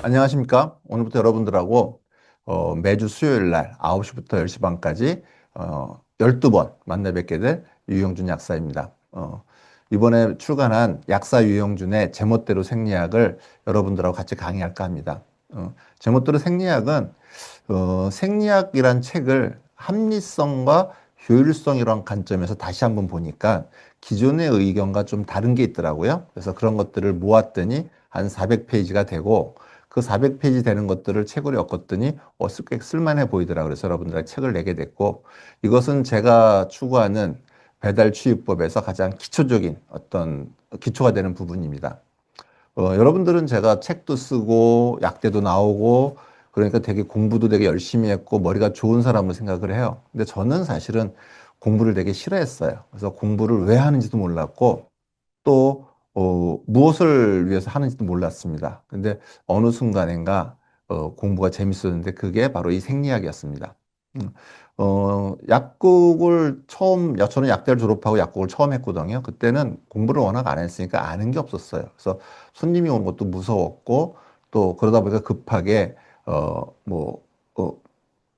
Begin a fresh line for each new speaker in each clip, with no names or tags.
안녕하십니까? 오늘부터 여러분들하고 매주 수요일 날 9시부터 10시 반까지 12번 만나 뵙게 될 유영준 약사입니다. 이번에 출간한 약사 유영준의 제멋대로 생리학을 여러분들하고 같이 강의할까 합니다. 제멋대로 생리학은 생리학이란 책을 합리성과 효율성이란 관점에서 다시 한번 보니까 기존의 의견과 좀 다른 게 있더라고요. 그래서 그런 것들을 모았더니 한 400페이지가 되고 그 400페이지 되는 것들을 책으로 엮었더니 꽤 쓸만해 보이더라고요. 그래서 여러분들에게 책을 내게 됐고 이것은 제가 추구하는 배달 취급법에서 가장 기초적인 어떤 기초가 되는 부분입니다. 여러분들은 제가 책도 쓰고 약대도 나오고 그러니까 되게 공부도 되게 열심히 했고 머리가 좋은 사람으로 생각을 해요. 근데 저는 사실은 공부를 되게 싫어했어요. 그래서 공부를 왜 하는지도 몰랐고 또 무엇을 위해서 하는지도 몰랐습니다. 근데 어느 순간인가 공부가 재밌었는데 그게 바로 이 생리학이었습니다. 음, 약국을 처음, 저는 약대를 졸업하고 약국을 처음 했거든요. 그때는 공부를 워낙 안 했으니까 아는 게 없었어요. 그래서 손님이 오는 것도 무서웠고 또 그러다 보니까 급하게 어, 뭐, 어,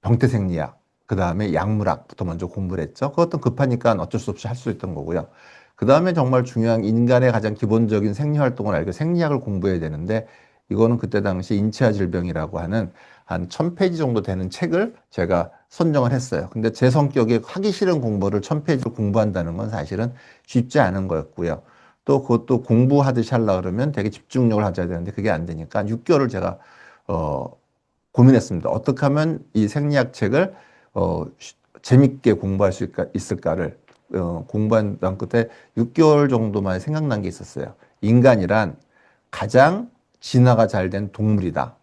병태생리학, 그 다음에 약물학부터 먼저 공부를 했죠. 그것도 급하니까 어쩔 수 없이 할 수 있던 거고요. 그 다음에 정말 중요한 인간의 가장 기본적인 생리활동을 알고 생리학을 공부해야 되는데 이거는 그때 당시 인체와 질병이라고 하는 한 1000페이지 정도 되는 책을 제가 선정을 했어요. 근데 제 성격에 하기 싫은 공부를 1000페이지를 공부한다는 건 사실은 쉽지 않은 거였고요. 또 그것도 공부하듯이 하려고 그러면 되게 집중력을 가져야 되는데 그게 안 되니까 6개월을 제가 어, 고민했습니다. 어떻게 하면 이 생리학 책을 재밌게 공부할 수 있을까를 공부한 끝에 6개월 정도만 생각난 게 있었어요. 인간이란 가장 진화가 잘 된 동물이다.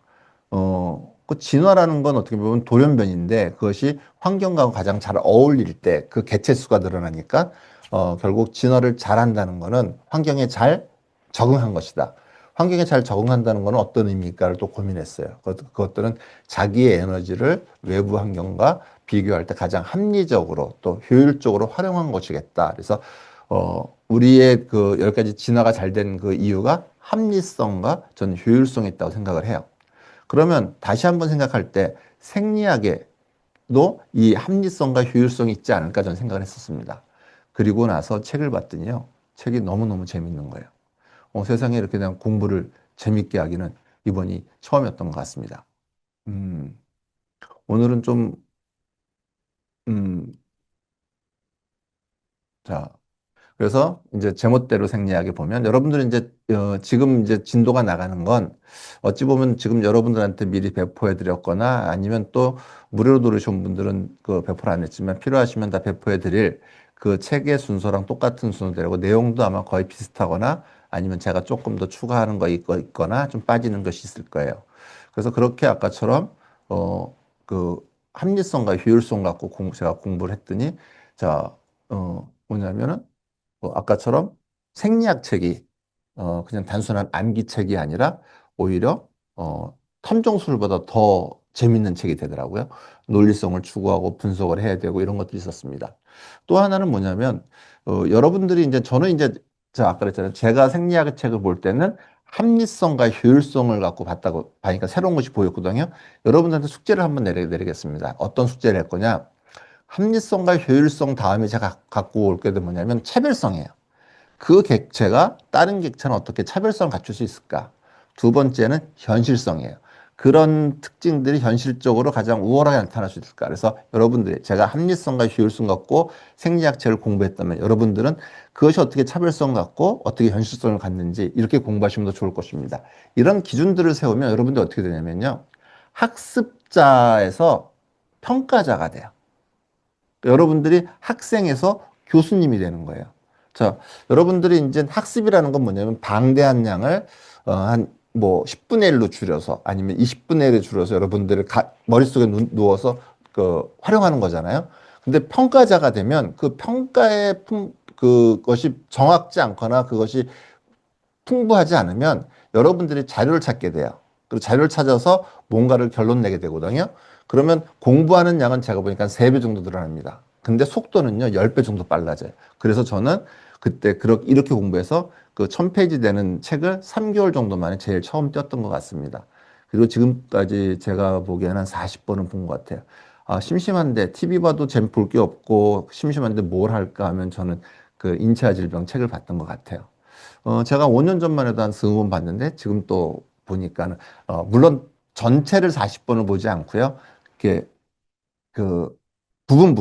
그 진화라는 건 어떻게 보면 돌연변인데 그것이 환경과 가장 잘 어울릴 때 그 개체 수가 늘어나니까 결국 진화를 잘한다는 거는 환경에 잘 적응한 것이다. 환경에 잘 적응한다는 것은 어떤 의미일까를 또 고민했어요. 그것들은 자기의 에너지를 외부 환경과 비교할 때 가장 합리적으로 또 효율적으로 활용한 것이겠다. 그래서 우리의 그 10가지 진화가 잘 된 그 이유가 합리성과 전 효율성이 있다고 생각을 해요. 그러면 다시 한번 생각할 때 생리학에도 이 합리성과 효율성이 있지 않을까 저는 생각을 했었습니다. 그리고 나서 책을 봤더니요. 책이 너무너무 재밌는 거예요. 세상에 이렇게 그냥 공부를 재밌게 하기는 이번이 처음이었던 것 같습니다. 음, 오늘은 좀, 음, 자, 그래서 이제 제멋대로 생리학에 보면 여러분들은 이제 지금 이제 진도가 나가는 건 어찌 보면 지금 여러분들한테 미리 배포해 드렸거나 아니면 또 무료로 들으신 분들은 그 배포를 안 했지만 필요하시면 다 배포해 드릴 그 책의 순서랑 똑같은 순서대로 내용도 아마 거의 비슷하거나 아니면 제가 조금 더 추가하는 거 있거나 좀 빠지는 것이 있을 거예요. 그래서 그렇게 아까처럼 그 합리성과 효율성 갖고 제가 공부를 했더니 자, 뭐냐면은 아까처럼 생리학 책이 그냥 단순한 암기 책이 아니라 오히려 탐정술보다 더 재밌는 책이 되더라고요. 논리성을 추구하고 분석을 해야 되고 이런 것들이 있었습니다. 또 하나는 뭐냐면 여러분들이 이제 저는 이제 제가 아까 그랬잖아요. 제가 생리학 책을 볼 때는 합리성과 효율성을 갖고 봤다고 봐니까 새로운 것이 보였거든요. 여러분들한테 숙제를 한번 내리겠습니다. 어떤 숙제를 할 거냐? 합리성과 효율성 다음에 제가 갖고 올 게 뭐냐면 차별성이에요. 그 객체가 다른 객체는 어떻게 차별성을 갖출 수 있을까? 두 번째는 현실성이에요. 그런 특징들이 현실적으로 가장 우월하게 나타날 수 있을까? 그래서 여러분들이 제가 합리성과 효율성 갖고 생리학책을 공부했다면 여러분들은 그것이 어떻게 차별성 갖고 어떻게 현실성을 갖는지 이렇게 공부하시면 더 좋을 것입니다. 이런 기준들을 세우면 여러분들 어떻게 되냐면요. 학습자에서 평가자가 돼요. 여러분들이 학생에서 교수님이 되는 거예요. 자, 여러분들이 이제 학습이라는 건 뭐냐면 방대한 양을 한 뭐 10분의 1로 줄여서 아니면 20분의 1로 줄여서 여러분들을 머릿속에 누워서 그 활용하는 거잖아요. 근데 평가자가 되면 그 평가의 그것이 정확지 않거나 그것이 풍부하지 않으면 여러분들이 자료를 찾게 돼요. 그리고 자료를 찾아서 뭔가를 결론 내게 되거든요. 그러면 공부하는 양은 제가 보니까 3배 정도 늘어납니다. 근데 속도는요, 10배 정도 빨라져요. 그래서 저는 그때 이렇게 공부해서 그 1000페이지 되는 책을 3개월 정도 만에 제일 처음 띄었던 것 같습니다. 그리고 지금까지 제가 보기에는 한 40번은 본 것 같아요. 아, 심심한데, TV 봐도 재미 볼 게 없고, 심심한데 뭘 할까 하면 저는 그 인체와 질병 책을 봤던 것 같아요. 제가 5년 전만 해도 한 20번 봤는데, 지금 또 보니까는, 물론 전체를 40번을 보지 않고요. 이렇게 그 부분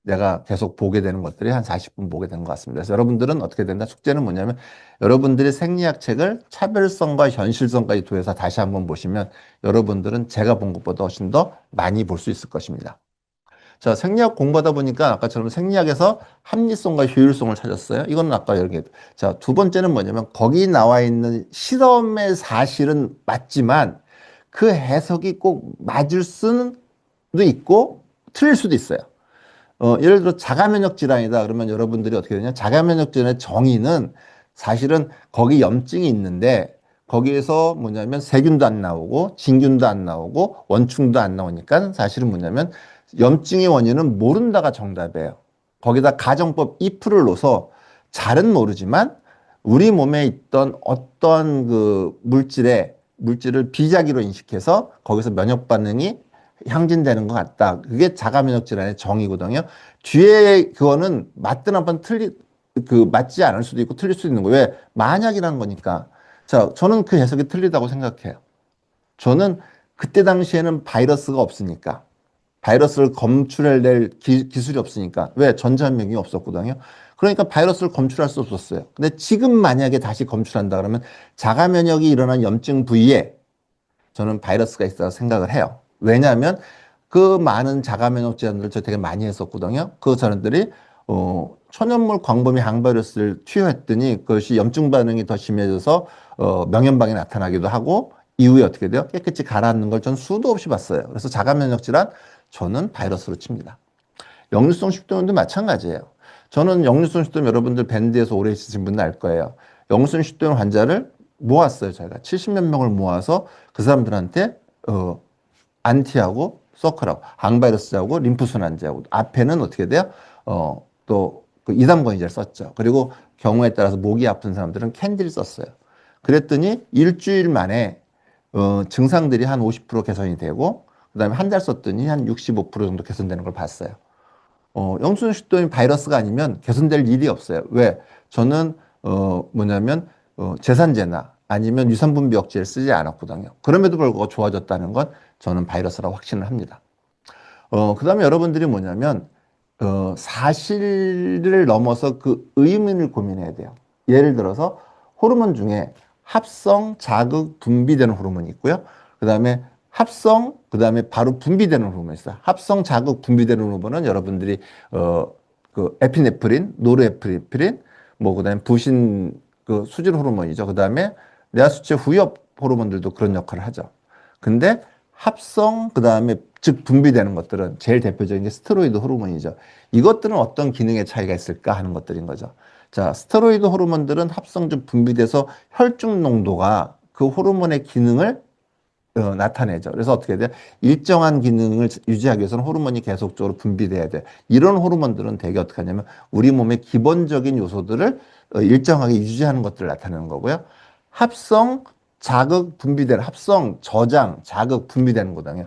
내가 계속 보게 되는 것들이 한 40분 보게 되는 것 같습니다. 그래서 여러분들은 어떻게 된다? 숙제는 뭐냐면 여러분들이 생리학 책을 차별성과 현실성까지 더해서 다시 한번 보시면 여러분들은 제가 본 것보다 훨씬 더 많이 볼 수 있을 것입니다. 자, 생리학 공부하다 보니까 아까처럼 생리학에서 합리성과 효율성을 찾았어요. 이거는 아까 여기. 자, 두 번째는 뭐냐면 거기 나와 있는 실험의 사실은 맞지만 그 해석이 꼭 맞을 수도 있고 틀릴 수도 있어요. 예를 들어 자가면역 질환이다 그러면 여러분들이 어떻게 되냐? 자가면역 질환의 정의는 사실은 거기 염증이 있는데 거기에서 뭐냐면 세균도 안 나오고 진균도 안 나오고 원충도 안 나오니까 사실은 뭐냐면 염증의 원인은 모른다가 정답이에요. 거기다 가정법 if를 넣어서 잘은 모르지만 우리 몸에 있던 어떤 그 물질을 비자기로 인식해서 거기서 면역 반응이 향진되는 것 같다. 그게 자가면역 질환의 정의거든요. 뒤에 그거는 맞든 안 맞든 맞지 않을 수도 있고 틀릴 수도 있는 거예요. 왜? 만약이라는 거니까. 자, 저는 그 해석이 틀리다고 생각해요. 저는 그때 당시에는 바이러스가 없으니까. 바이러스를 검출해낼 기술이 없으니까. 왜? 전자면역이 없었거든요. 그러니까 바이러스를 검출할 수 없었어요. 근데 지금 만약에 다시 검출한다 그러면 자가면역이 일어난 염증 부위에 저는 바이러스가 있다고 생각을 해요. 왜냐하면 그 많은 자가면역 질환들을 저 되게 많이 했었거든요. 그 사람들이 천연물 광범위 항바이러스를 투여했더니 그것이 염증 반응이 더 심해져서 명현방이 나타나기도 하고 이후에 어떻게 돼요? 깨끗이 가라앉는 걸 전 수도 없이 봤어요. 그래서 자가면역 질환 저는 바이러스로 칩니다. 역류성 식도염도 마찬가지예요. 저는 역류성 식도염 여러분들 밴드에서 오래 있으신 분들 알 거예요. 역류성 식도염 환자를 모았어요. 저희가 70몇 명을 모아서 그 사람들한테 안티하고 서클하고 항바이러스하고 림프순환제하고 앞에는 어떻게 돼요? 또그 이담권이제를 썼죠. 그리고 경우에 따라서 목이 아픈 사람들은 캔디를 썼어요. 그랬더니 일주일 만에 증상들이 한 50% 개선이 되고 그다음에 한 달 썼더니 한 65% 정도 개선되는 걸 봤어요. 영순식도염이 바이러스가 아니면 개선될 일이 없어요. 왜? 저는 뭐냐면 제산제나 아니면 유산분비 억제를 쓰지 않았거든요. 그럼에도 불구하고 좋아졌다는 건 저는 바이러스라고 확신을 합니다. 그다음에 여러분들이 뭐냐면 사실을 넘어서 그 의문을 고민해야 돼요. 예를 들어서 호르몬 중에 합성, 자극, 분비되는 호르몬이 있고요. 그다음에 합성, 그다음에 바로 분비되는 호르몬이 있어요. 합성, 자극, 분비되는 호르몬은 여러분들이 그 에피네프린, 노르에피네프린, 뭐 그다음에 부신 그 수질 호르몬이죠. 그다음에 뇌하수체 후엽 호르몬들도 그런 역할을 하죠. 근데 합성, 그다음에 즉 분비되는 것들은 제일 대표적인 게 스테로이드 호르몬이죠. 이것들은 어떤 기능의 차이가 있을까 하는 것들인 거죠. 자, 스테로이드 호르몬들은 합성 즉 분비돼서 혈중 농도가 그 호르몬의 기능을 나타내죠. 그래서 어떻게 돼요? 일정한 기능을 유지하기 위해서는 호르몬이 계속적으로 분비돼야 돼. 이런 호르몬들은 되게 어떻게 하냐면 우리 몸의 기본적인 요소들을 일정하게 유지하는 것들을 나타내는 거고요. 합성, 자극, 분비되는 합성, 저장, 자극, 분비되는 거거든요.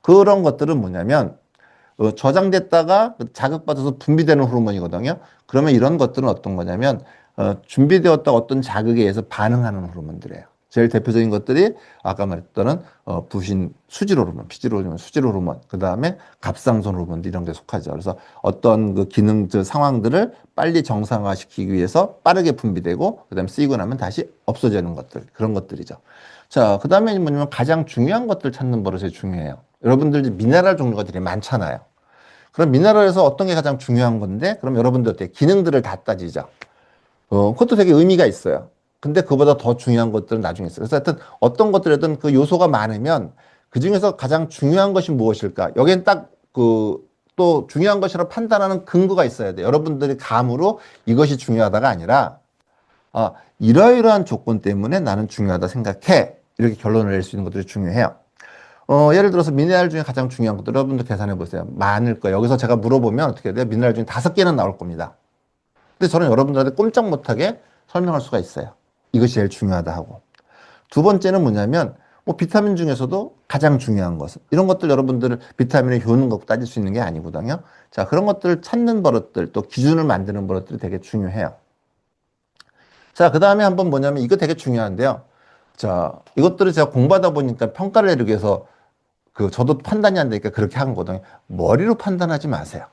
그런 것들은 뭐냐면 저장됐다가 자극받아서 분비되는 호르몬이거든요. 그러면 이런 것들은 어떤 거냐면 준비되었다 어떤 자극에 의해서 반응하는 호르몬들이에요. 제일 대표적인 것들이 아까 말했던 부신 수질 호르몬, 피질 호르몬, 수질 호르몬, 그 다음에 갑상선 호르몬 이런 게 속하죠. 그래서 어떤 그 기능 상황들을 빨리 정상화시키기 위해서 빠르게 분비되고 그다음에 쓰이고 나면 다시 없어지는 것들 그런 것들이죠. 자, 그 다음에 뭐냐면 가장 중요한 것들 찾는 버릇이 중요해요. 여러분들 미네랄 종류가 되게 많잖아요. 그럼 미네랄에서 어떤 게 가장 중요한 건데, 그럼 여러분들 어때? 기능들을 다 따지죠. 그것도 되게 의미가 있어요. 근데 그보다 더 중요한 것들은 나중에 있어요. 그래서 하여튼 어떤 것들이든 그 요소가 많으면 그 중에서 가장 중요한 것이 무엇일까? 여기엔 딱 또 중요한 것이라 판단하는 근거가 있어야 돼요. 여러분들이 감으로 이것이 중요하다가 아니라, 이러이러한 조건 때문에 나는 중요하다 생각해. 이렇게 결론을 낼 수 있는 것들이 중요해요. 예를 들어서 미네랄 중에 가장 중요한 것들 여러분들 계산해 보세요. 많을 거예요. 여기서 제가 물어보면 어떻게 돼요? 미네랄 중에 5개는 나올 겁니다. 근데 저는 여러분들한테 꼼짝 못하게 설명할 수가 있어요. 이것이 제일 중요하다 하고. 두 번째는 뭐냐면 뭐 비타민 중에서도 가장 중요한 것은 이런 것들 여러분들 비타민의 효능 갖고 따질 수 있는 게 아니거든요. 자, 그런 것들을 찾는 버릇들 또 기준을 만드는 버릇들이 되게 중요해요. 자, 그 다음에 한번 뭐냐면 이거 되게 중요한데요. 자, 이것들을 제가 공부하다 보니까 평가를 내리기 위해서 저도 판단이 안 되니까 그렇게 한 거거든요. 머리로 판단하지 마세요.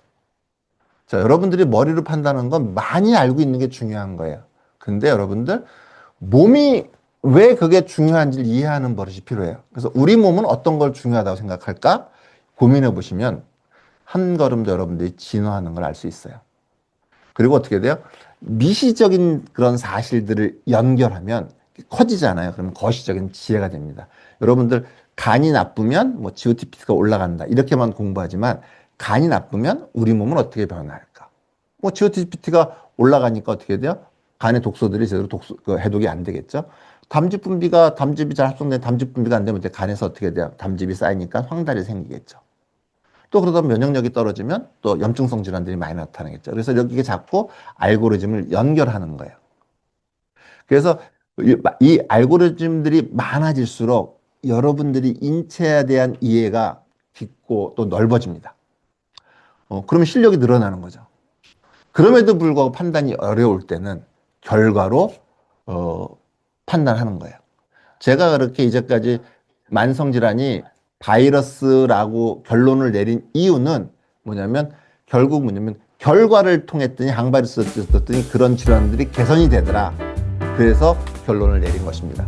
자, 여러분들이 머리로 판단하는 건 많이 알고 있는 게 중요한 거예요. 근데 여러분들 몸이 왜 그게 중요한지를 이해하는 버릇이 필요해요. 그래서 우리 몸은 어떤 걸 중요하다고 생각할까? 고민해 보시면 한 걸음 더 여러분들이 진화하는 걸 알 수 있어요. 그리고 어떻게 돼요? 미시적인 그런 사실들을 연결하면 커지잖아요. 그러면 거시적인 지혜가 됩니다. 여러분들 간이 나쁘면 뭐 GOTP가 올라간다. 이렇게만 공부하지만 간이 나쁘면 우리 몸은 어떻게 변할까? 뭐 GOTP가 올라가니까 어떻게 돼요? 간의 독소들이 제대로 해독이 안 되겠죠. 담즙이 잘 합성된 담즙 분비가 안 되면 이제 간에서 어떻게 돼요? 담즙이 쌓이니까 황달이 생기겠죠. 또 그러다 면역력이 떨어지면 또 염증성 질환들이 많이 나타나겠죠. 그래서 여기에 자꾸 알고리즘을 연결하는 거예요. 그래서 이 알고리즘들이 많아질수록 여러분들이 인체에 대한 이해가 깊고 또 넓어집니다. 그러면 실력이 늘어나는 거죠. 그럼에도 불구하고 판단이 어려울 때는 결과로 판단하는 거예요. 제가 그렇게 이제까지 만성질환이 바이러스라고 결론을 내린 이유는 뭐냐면 결국 뭐냐면 결과를 통했더니 항바이러스였더니 그런 질환들이 개선이 되더라. 그래서 결론을 내린 것입니다.